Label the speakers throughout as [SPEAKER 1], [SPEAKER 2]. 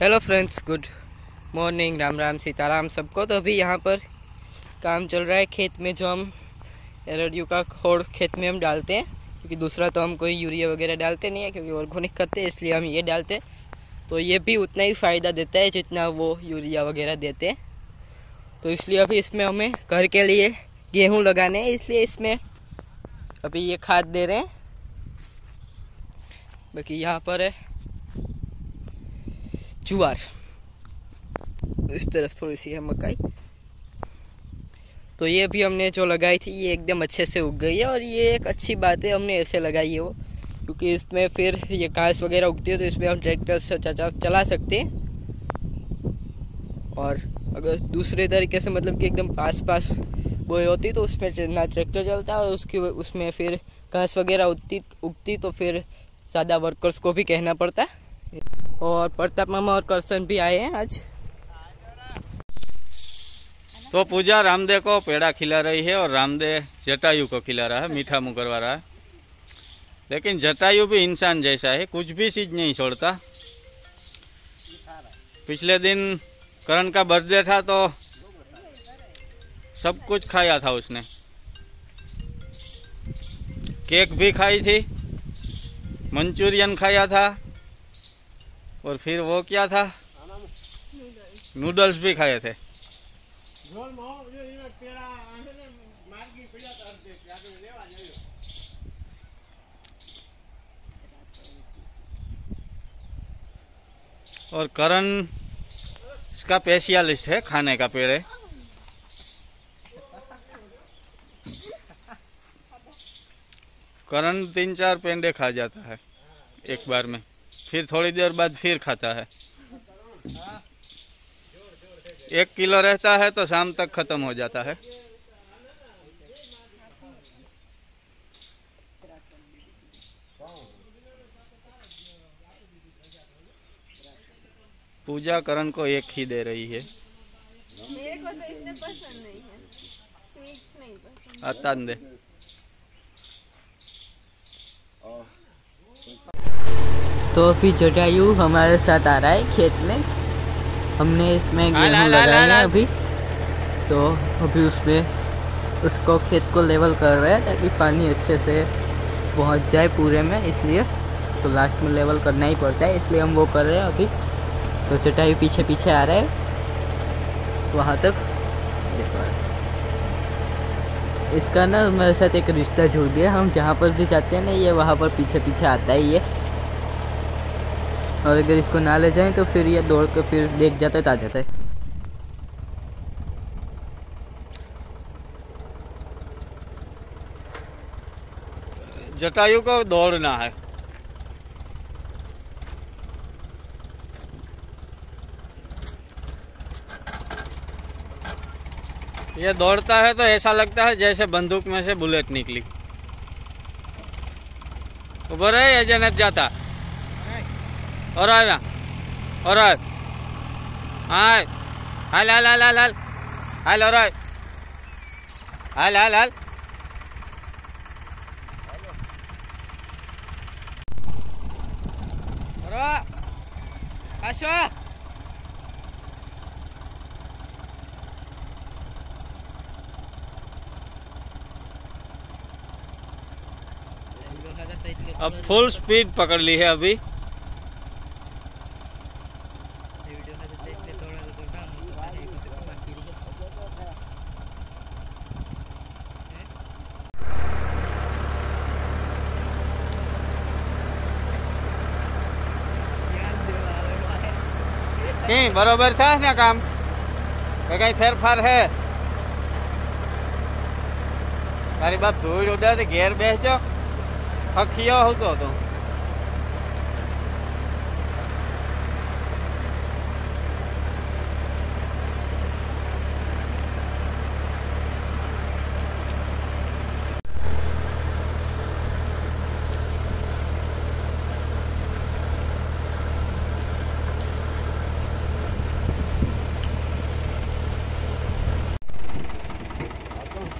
[SPEAKER 1] Hello friends, good morning, Ram Ram Sitaram सबको। तो अभी यहाँ पर काम चल रहा है खेत में, जो हम एरडियो का खोड़ खेत में हम डालते हैं, क्योंकि दूसरा तो हम कोई यूरिया वगैरह डालते नहीं है, क्योंकि ऑर्गेनिक करते हैं, इसलिए हम ये डालते हैं। तो ये भी उतना ही फ़ायदा देता है जितना वो यूरिया वगैरह देते हैं। तो इसलिए अभी इसमें हमें घर के लिए गेहूँ लगाने हैं, इसलिए इसमें अभी ये खाद दे रहे हैं। बाकी यहाँ पर है ज्वार, इस तरफ थोड़ी सी है मकाई। तो ये भी हमने जो लगाई थी ये एकदम अच्छे से उग गई है, और ये एक अच्छी बात है हमने ऐसे लगाई है वो, क्योंकि इसमें फिर ये घास वगैरह उगती है तो इसमें हम ट्रैक्टर से चला सकते हैं। और अगर दूसरे तरीके से मतलब कि एकदम पास पास बोई होती तो उसमें ना ट्रैक्टर चलता, और उसमें फिर घास वगैरह उगती तो फिर ज़्यादा वर्कर्स को भी कहना पड़ता। और प्रताप मामा और करसन भी आए हैं आज।
[SPEAKER 2] तो पूजा रामदेव को पेड़ा खिला रही है और रामदेव जटायु को खिला रहा है, मीठा मुँह करवा रहा है। लेकिन जटायु भी इंसान जैसा है, कुछ भी चीज नहीं छोड़ता। पिछले दिन करण का बर्थडे था तो सब कुछ खाया था उसने, केक भी खाई थी, मंचूरियन खाया था, और फिर वो क्या था, नूडल्स भी खाए थे। और करण इसका स्पेशलिस्ट है खाने का पेड़े। करण 3-4 पेंडे खा जाता है एक बार में, फिर थोड़ी देर बाद फिर खाता है। 1 किलो रहता है तो शाम तक खत्म हो जाता है। पूजा करण को एक ही दे रही है।
[SPEAKER 3] मेरे को तो इतने पसंद नहीं है, स्वीट्स नहीं पसंद।
[SPEAKER 2] आता दे।
[SPEAKER 1] तो अभी जटायु हमारे साथ आ रहा है खेत में। हमने इसमें गेहूँ लगाए हैं अभी, तो अभी उसमें उसको खेत को लेवल कर रहे हैं ताकि पानी अच्छे से पहुंच जाए पूरे में, इसलिए तो लास्ट में लेवल करना ही पड़ता है, इसलिए हम वो कर रहे हैं अभी। तो जटायु पीछे पीछे आ रहा है वहाँ तक। इसका ना मेरे साथ एक रिश्ता जुड़ गया, हम जहाँ पर भी जाते हैं ना ये वहाँ पर पीछे पीछे आता है ये। और अगर इसको ना ले जाएं तो फिर ये दौड़ के फिर देख जाता है तो आ जाता है।
[SPEAKER 2] जटायु को दौड़ना है। ये दौड़ता है तो ऐसा लगता है जैसे बंदूक में से बुलेट निकली। ऊपर है ये जन्नत जाता और आया और आए हाल हाल हाल हाल हाल हाल और आए हाल हाल हाल।
[SPEAKER 1] आशा
[SPEAKER 2] अब फुल स्पीड पकड़ ली है अभी। नहीं बराबर था ना काम, कहीं फेरफार है। तारी बाप धूल उड़ा तो घेर बेच जाओ, हकियो हो तो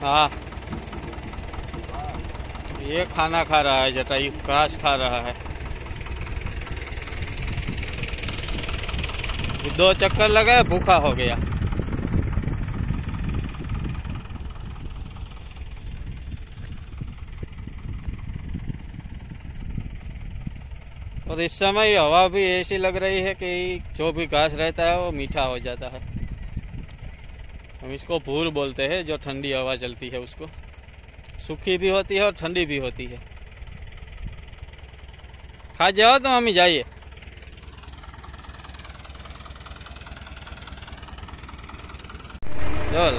[SPEAKER 2] हाँ ये खाना खा रहा है, जटायु घास खा रहा है। 2 चक्कर लगाए, भूखा हो गया। और इस समय हवा भी ऐसी लग रही है कि जो भी घास रहता है वो मीठा हो जाता है। हम इसको भूर बोलते हैं, जो ठंडी हवा चलती है उसको। सूखी भी होती है और ठंडी भी होती है। खा जाओ तो मम्मी, जाइए। चल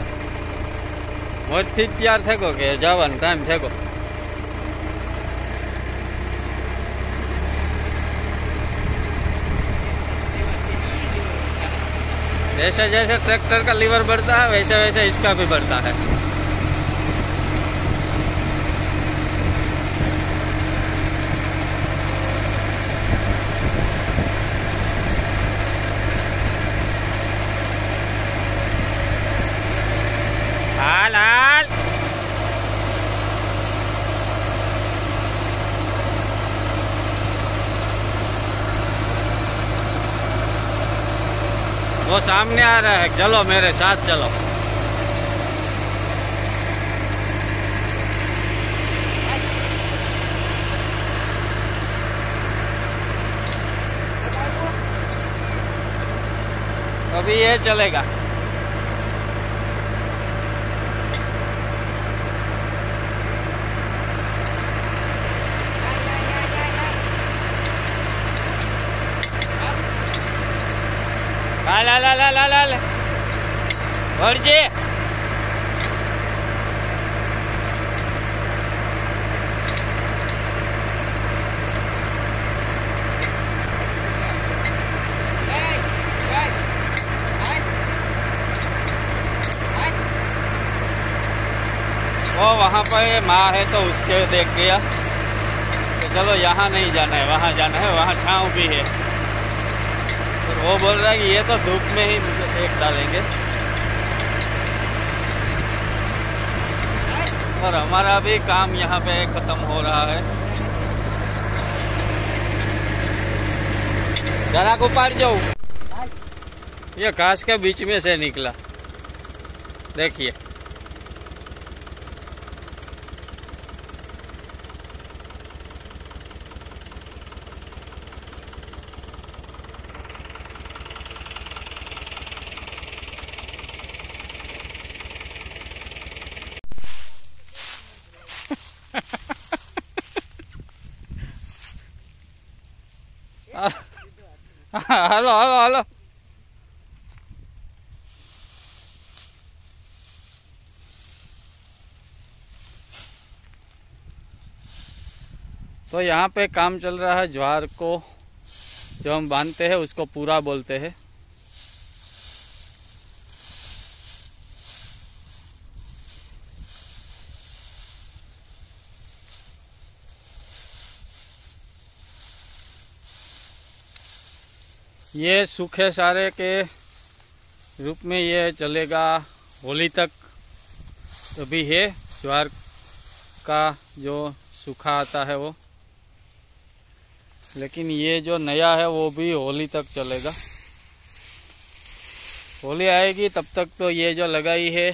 [SPEAKER 2] मोजથી तैयार थको के जवान टाइम थको। जैसे जैसे ट्रैक्टर का लीवर बढ़ता है वैसे वैसे इसका भी बढ़ता है। हाल हाल वो सामने आ रहा है, चलो मेरे साथ चलो। अभी ये चलेगा। ला ला ला ला ला ला और जी वो वहाँ पर माँ है तो उसके देख गया तो चलो यहाँ नहीं जाना है, वहाँ जाना है, वहाँ छाँव भी है। तो वो बोल रहा है कि ये तो धूप में ही मुझे फेंक डालेंगे। और हमारा भी काम यहाँ पे खत्म हो रहा है। जरा को पार जाओ, ये घास के बीच में से निकला, देखिए। Hello hello hello. तो यहाँ पे काम चल रहा है। ज्वार को जो हम बांधते हैं उसको पूरा बोलते हैं। ये सूखे सारे के रूप में ये चलेगा होली तक। तो भी है ज्वार का जो सूखा आता है वो, लेकिन ये जो नया है वो भी होली तक चलेगा। होली आएगी तब तक तो ये जो लगाई है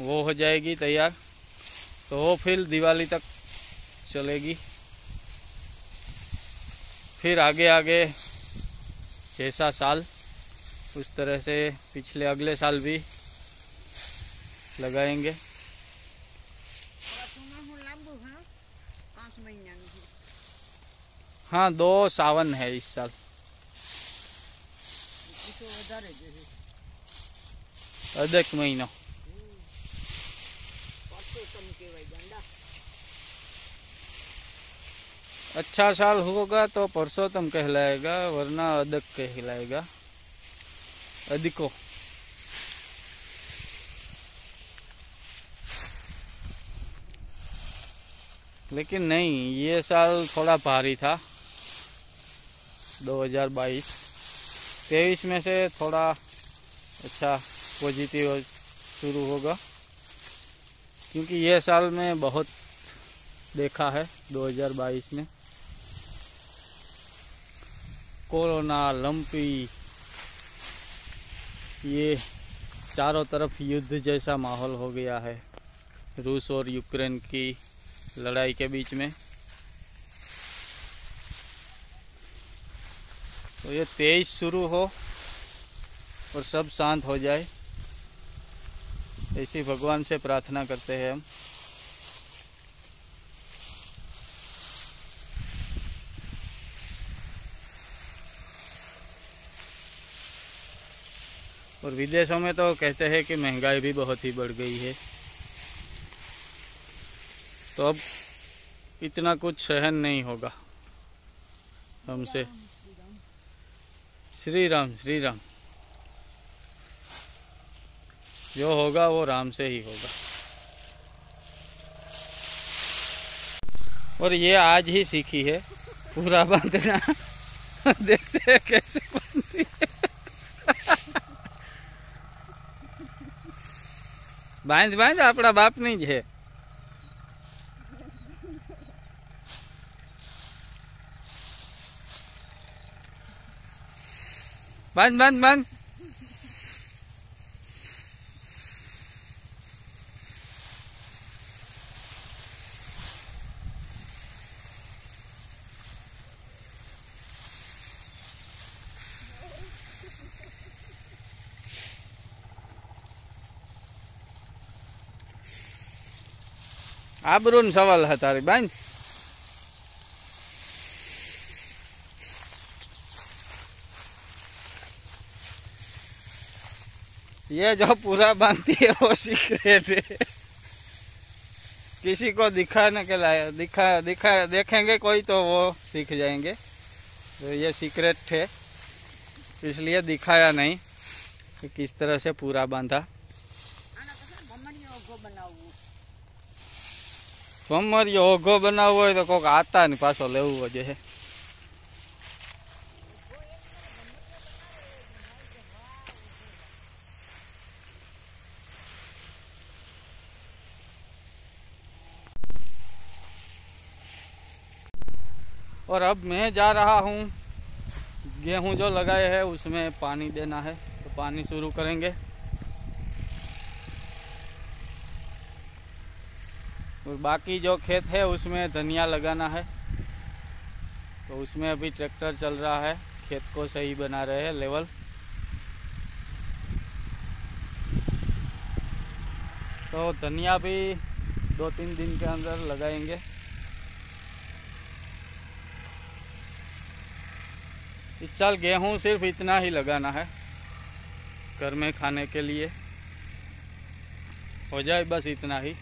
[SPEAKER 2] वो हो जाएगी तैयार, तो वो फिर दिवाली तक चलेगी। फिर आगे आगे जैसा साल उस तरह से पिछले अगले साल भी लगाएंगे। हाँ 2 सावन है इस साल। अधिक महीना। अच्छा साल होगा तो पुरुषोत्तम कहलाएगा, वरना अधिक कहलाएगा, अधिको। लेकिन नहीं, ये साल थोड़ा भारी था 2022। 23 में से थोड़ा अच्छा पॉजिटिव शुरू होगा, क्योंकि ये साल में बहुत देखा है 2022 में। कोरोना, लंपी, ये चारों तरफ युद्ध जैसा माहौल हो गया है रूस और यूक्रेन की लड़ाई के बीच में। तो ये तेज शुरू हो और सब शांत हो जाए, ऐसी भगवान से प्रार्थना करते हैं हम। और विदेशों में तो कहते हैं कि महंगाई भी बहुत ही बढ़ गई है, तो अब इतना कुछ सहन नहीं होगा हमसे। श्री राम श्री राम। जो होगा वो राम से ही होगा। और ये आज ही सीखी है पूरा बांधना। देखते हैं कैसे बांधती है। बांध बांध, अपना बाप नहीं है। बांध बांध बांध। આબરૂનો સવાલ છે તારી બાંધ। ये जो पूरा बांधती है वो सीक्रेट है, किसी को दिखाने के लायक देखेंगे कोई तो वो सीख जाएंगे। तो ये सीक्रेट थे, इसलिए दिखाया नहीं कि किस तरह से पूरा बांधा। ममरियो ओघो बनावो होय तो कोक आता नहीं पाछो लेवो जोईए। और अब मैं जा रहा हूँ, गेहूं जो लगाए हैं उसमें पानी देना है, तो पानी शुरू करेंगे। और बाकी जो खेत है उसमें धनिया लगाना है, तो उसमें अभी ट्रैक्टर चल रहा है, खेत को सही बना रहे हैं लेवल। तो धनिया भी 2-3 दिन के अंदर लगाएंगे। इस साल गेहूं सिर्फ इतना ही लगाना है, घर में खाने के लिए हो जाए, बस इतना ही।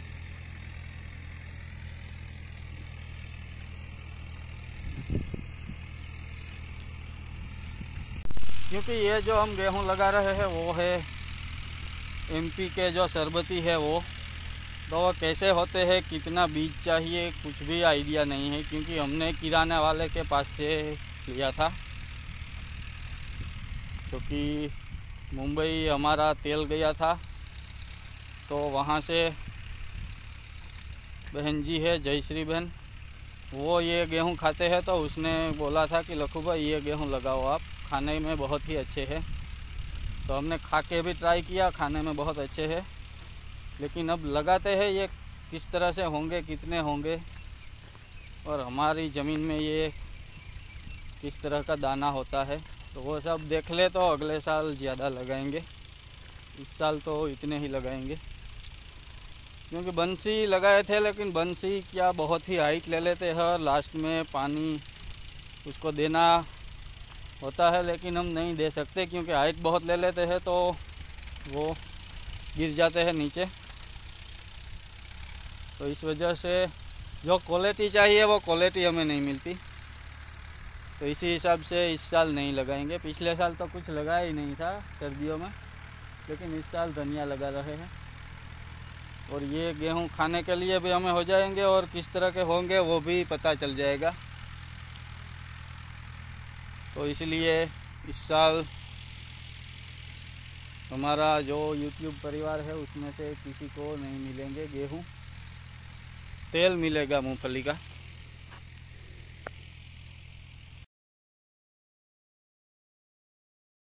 [SPEAKER 2] क्योंकि ये जो हम गेहूं लगा रहे हैं वो है एमपी के जो शरबती है वो, तो वो कैसे होते हैं, कितना बीज चाहिए, कुछ भी आइडिया नहीं है, क्योंकि हमने किराने वाले के पास से लिया था। क्योंकि मुंबई हमारा तेल गया था, तो वहाँ से बहन जी है जयश्री बहन, वो ये गेहूं खाते हैं, तो उसने बोला था कि लखू भाई ये गेहूं लगाओ आप, खाने में बहुत ही अच्छे हैं। तो हमने खा के भी ट्राई किया, खाने में बहुत अच्छे हैं। लेकिन अब लगाते हैं ये किस तरह से होंगे, कितने होंगे, और हमारी ज़मीन में ये किस तरह का दाना होता है, तो वो सब देख ले तो अगले साल ज़्यादा लगाएंगे। इस साल तो इतने ही लगाएंगे, क्योंकि बंसी लगाए थे, लेकिन बंसी क्या बहुत ही हाइट ले लेते हैं और लास्ट में पानी उसको देना होता है, लेकिन हम नहीं दे सकते क्योंकि हाइट बहुत ले लेते हैं, तो वो गिर जाते हैं नीचे। तो इस वजह से जो क्वालिटी चाहिए वो क्वालिटी हमें नहीं मिलती, तो इसी हिसाब से इस साल नहीं लगाएंगे। पिछले साल तो कुछ लगाया ही नहीं था सर्दियों में, लेकिन इस साल धनिया लगा रहे हैं। और ये गेहूं खाने के लिए भी हमें हो जाएंगे, और किस तरह के होंगे वो भी पता चल जाएगा। तो इसलिए इस साल हमारा जो YouTube परिवार है उसमें से किसी को नहीं मिलेंगे गेहूं, तेल मिलेगा मूंगफली का।